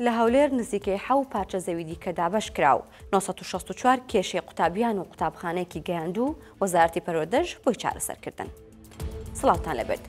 لە هەولێر نزیکەی 7 پارچە زەوی دیکە دابەش کراو 964 کێشەی قوتابیان و قوتابخانەیەکی گەیاندوو وەزارەتی پەروەردەش بۆی چارەسەرکردن. سڵاوتان لەبێت.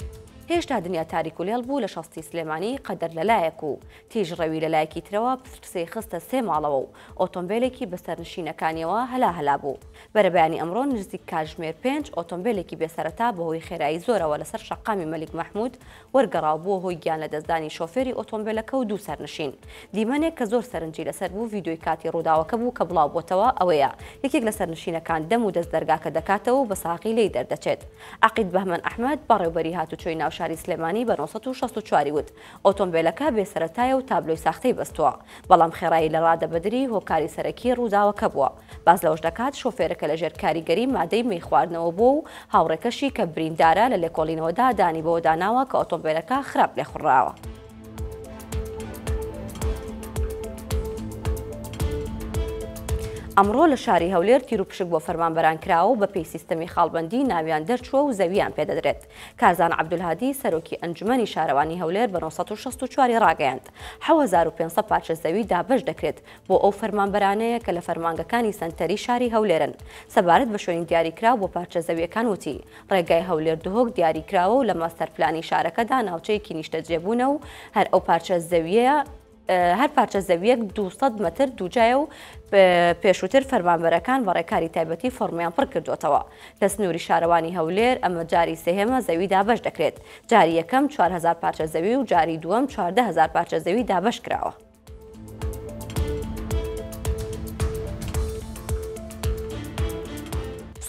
هێشتا دنیا تاریک و لێڵ بوو لە شەستی سلێمانی قەدەر لەلایەک و تیژڕەوی لەلایەکی ترەوە پرسەی خستە 3 ماڵەوە و ئۆتۆمبیلێکی بەسەرنشینەکانیەوە هەلا بوو. بەرەبەیانی ئەمڕۆ نزیک کاتژمێر 5 ئۆتۆمبیلێکی بێسەرەتا بەهۆی خێرایی زۆرەوە لەسەر شەقامی مەلیک مەحموود وەرگەڕاو بووە هۆی گیان لە دەستدانی شۆفێری ئۆتۆمبیلەکە و 2 سەرنشین. دیمەنێک کە زۆر سەرنجی لەسەر بوو ڤیدیۆی کاتی ڕووداوەکە بوو کە بڵاو بۆتەوە ئەوەیە یەکێک لە سەرنشینەکان دەم و دەست دەرگاکە دەکاتەوە و بە ساقی لێی دەردەچێت. عەقید بەهمەن ئەحمەد بەڕێوەبەری هاتوچۆی ناوشاری سلێمانی 964 وت ئۆتۆمبیلەکە بێسەرەتایە و تابلۆی ساختەی بەستووە، بەڵام خێرایی لە ڕادەبەدری هۆکاری سەرەکی ڕووداوەکە بووە. باز لەوەش دەکات شۆفێرەکە لە ژێر کاریگەری مادەی مەی خواردنەوە بوو و هاوڕێکەشی کە بریندارە لە لێکۆڵینەوەدا دانی بەوە داناوە کە ئۆتۆمبیلەکە خراپ لێخوڕاوە. ئەمڕۆ لە شاری هەولێر تیر و پشک بۆ فەرمانبەران کراوە بە پێی سیستەمی خاڵبەندی ناویان دەرچووە و زەویان پێدەدرێت. کارزان عەبدولهادی سەرۆکی ئەنجومەنی شارەوانی هەولێر بە 964 ڕاگەیاند 7500 پارچە زەوی دابەش دەکرێت بۆ ئەو فەرمانبەرانەیە کە لە فەرمانگەکانی سەنتەری شاری هەولێرن. سەبارەت بە شوێنی دیاریکراو بۆ پارچە زەویەکان وتی ڕێگای هەولێر دهۆک دیاریکراوە و لە ماستەرپلانی شارەکەدا ناوچەیەکی نیشتەجێبوونە و هەر ئەو پارچە زەویە هەر پارچە زەویەک 200 مەتر دووجایە و پێشووتر فەرمانبەرەکان بە ڕێکاری تایبەتی فۆرمیان پڕ کردوتەوە. لە سنووری شارەوانی هەولێر ئەمە جاری سێهێمە زەوی دابەش دەکرێت. جاری یەکەم 4000 پارچە زەوی و جاری دووەم 14000 پارچە زەوی دابەش کراوە.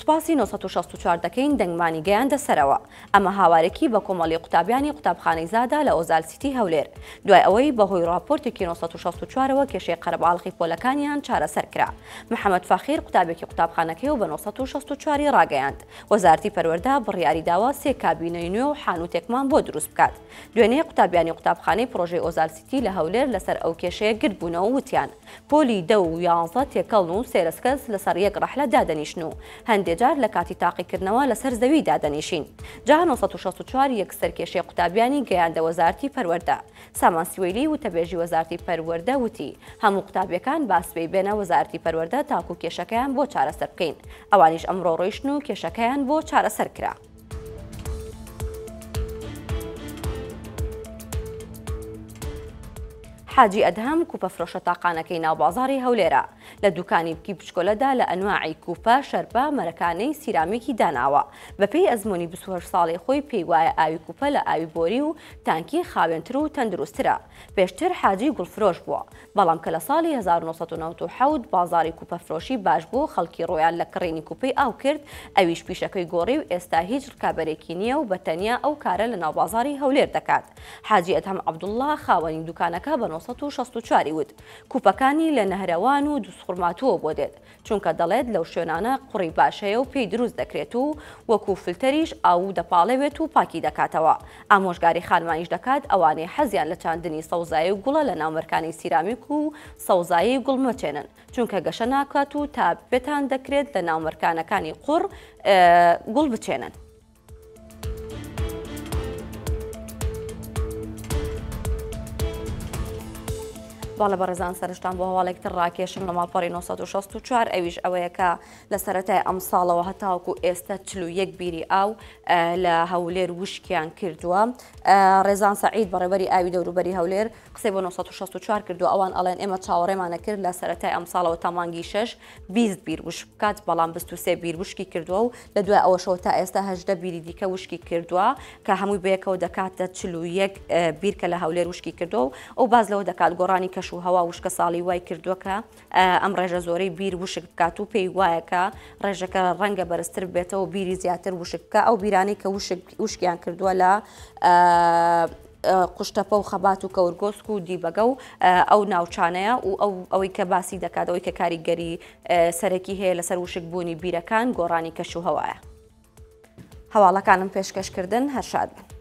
سوپاسی 964 دەکەین دەنگمانی گەیاندە سەرەوە. ئەمە هاوارێکی بە کۆمەڵی قوتابیانی قوتابخانەی زادا لە ئۆزال سیتی هەولێر دوای ئەوەی بەهۆی راپۆرتێکی 964ەوە کێشەی قەرەباڵغی پۆلەکانیان چارەسەر کرا. محەممەد فاخیر قوتابێکی قوتابخانەکەی و بە 964 ڕاگەیاند. وەزارەتی پەروەردە بڕیاری داوە 3 کابینەی نوێ و حانوتێکمان بۆ دروست بکات. دوێنێ قوتابیانی قوتابخانەی پرۆژەی ئۆزال سیتی لە هەولێر لەسەر ئەو کێشەیە گرت بوونەوە وتیان پۆلی 10 و 11 تێکەڵن و سێرسکەس لەسەر یەک ڕەحلە دادەنیشن و هەندێک جار لە کاتی تاقیکردنەوە لەسەر زەوی دادەنیشین. جا 964 یەکسەر کێشەی قوتابیانی گەیاندە وەزارەتی پەروەردە. سامان سوێلی وتەبێژی وەزارەتی پەروەردە وتی هەموو قوتابیەکان باسپێی بێنە وەزارەتی پەروەردە تاکو کێشەکەیان بۆ چارەسەر بکەین. ئەوانیش ئەمڕۆ ڕۆیشتن و کێشەکەیان بۆ چارەسەر کرا. حاجی ئەدهەم کوپە فرۆشە تاقانەکەی ناوبازاری هەولێرە لە دوکانی بکی بچکۆلەدا لە ئەنواعی کوپە شەربە مەرەکانەی سیرامیکی داناوە. بەپێی ئەزمموی 28 ساڵی خۆی پێی وایە ئاوی کوپە لە ئاوی بۆری و تانکی خاوێنتر و تەندروسترە. پێشتر حاجی گوڵفرۆش بووە، بەڵام کە لە ساڵی 1997 بازاری کوپە فرۆشی باش بوو خەڵکی ڕۆیان لە کڕینی کوپەی ئاو کرد ئەویش پیشەکەی گۆڕی و ئێستا هیچ ڕکابەرێکی نییە و بەتەنیا ئەو کارە لە ناوبازاری هەولێر دەکات. حاجی ئەدهەم عەبدوڵڵا خاوەنی دوکانەکە بە 964 وت کوپەکانی لە نەهرەوان و دووسخورماتووە بۆ دێت چونکە دەڵێت لەو شوێنانە قوڕی باشەیە و پێی دروست دەکرێت و وەکو فلتەریش ئاو دەپاڵێوێت و پاکی دەکاتەوە. ئامۆژگاری خانمانیش دەکات ئەوانەی حەزیان لە چاندنی سەوزایی و گوڵە لە ناومەرکانی سیرامیک و سەوزایی گوڵ مەچێنن چونکە گەشە ناکات و تا پێتان دەکرێت لە ناومەرکانەکانی قوڕ گوڵ بچێنن. باڵە بەڕێزان سەرشتان بۆ هەواڵێکتر ڕاکێشم لە ماڵپەڕی 964 ئەویش ئەوەیە کە لە سەرەتای ئەم ساڵەوە هەتاوەکو ئێستا 41 بیری ئاو لە هەولێر وشکیان کردووە. ڕێزان سەعید بەڕێوەبەری ئاوی دەوروبەری هەولێر قسەی بۆ 964 کردو ئەوان ئەڵێن ئێمە چاوەڕێمانە کرد لە سەرەتای ئەم ساڵەوە تا مانگی 6 20 بیر وشک بکات بەڵام 23 بیر وشکی کردووە و لە دوای ئەوەشەوە تا ئێستا 18 بیری دیکە وشکی کردووە کە هەمووی بەیەکەوە دەکاتە 41 بیر کە لە هەولێر وشکی کردووە و باز لەوە دەکات گۆڕانی کەش و هەوا وشکە ساڵی وای کردووە کە ئەم ڕێژە زۆرەی بیر وشک بکات و پێی وایە کە ڕێژەکە ڕەنگە بەرزتر بێتەوە بیری زیاتر وشک بکە ئەو بیرانەی کە وشکیان کردووە لە قوشتەپە و خەبات و کەورگۆسک و دیبەگە و ئەو ناوچانەیە و ئەوەی کە باسی دەکات ئەوەی کە کاریگەری سەرەکی هەیە لەسەر وشک بوونی بیرەکان گۆڕانی کەش و هەوایە. هەواڵەکانم پێشکەشکردن هەر شاد بن.